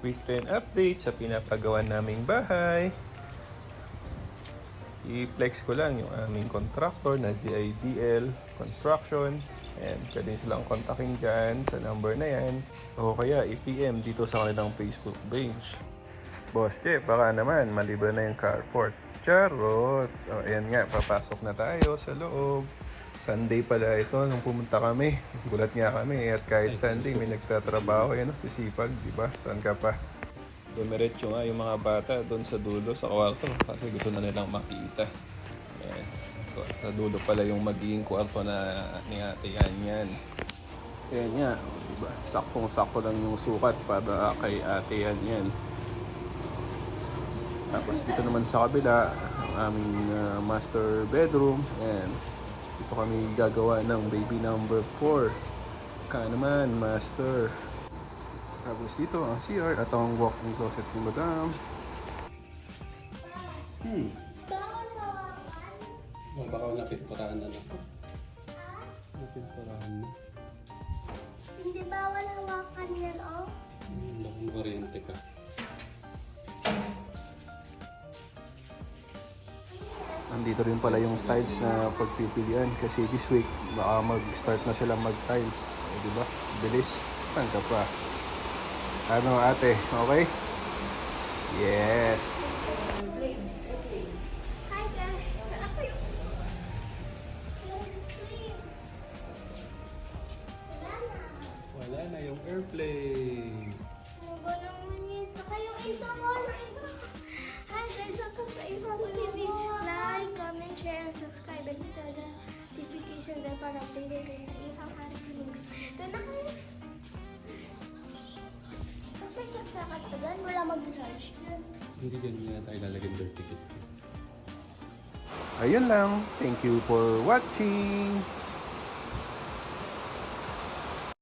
weekend update sa pinapagawa naming bahay. I-flex ko lang yung aming contractor na GIDL Construction. And pwede silang kontakin dyan sa number na yan. O kaya i-PM dito sa kanilang Facebook page. Boss Che, baka naman malibre na yung carport. Charot! O ayan nga, papasok na tayo sa loob. Sunday pala ito nung pumunta kami. Gulat nga kami at kahit Sunday may nagtatrabaho. Yan, sisipag, di ba? Saan ka pa? Dumiretso nga yung mga bata doon sa dulo sa kwarto kasi gusto na nilang makita. Ayan. Sa dulo pala yung magiging kwarto na ni Ate Yan. Ayan nga, diba? Saktong-sakto lang yung sukat para kay Ate Yan. Tapos dito naman sa kabila, ang aming master bedroom. Ayan. Dito kami gagawa ng baby number 4. Ka naman, master. Tapos dito ang CR at ang walk-in closet ni Madam. Bawal hawakan? Baka napinturahan na ako. Napinturahan na. Hindi bawal hawakan yan, oh. Bakong kuryente ka. Nandito rin pala yung tiles na pagpipilian kasi this week baka mag-start na sila mag-tiles. Diba? Bilis. Saan ka pa? Ano ate? Okay? Yes! Hi guys! Ako yung plane. Wala na. Wala na yung airplane. Ano ba naman yun? Saka yung isa ko, Hi guys! Welcome to Isang TV. Like, comment, share, and subscribe. And hit the notification bell para updated kayo sa Isang Vlogs. Doon na kayo. Kapag saksakat ko dyan, wala mag-charge. Hindi ganyan na tayo lalagyan ng ticket. Ayun lang. Thank you for watching!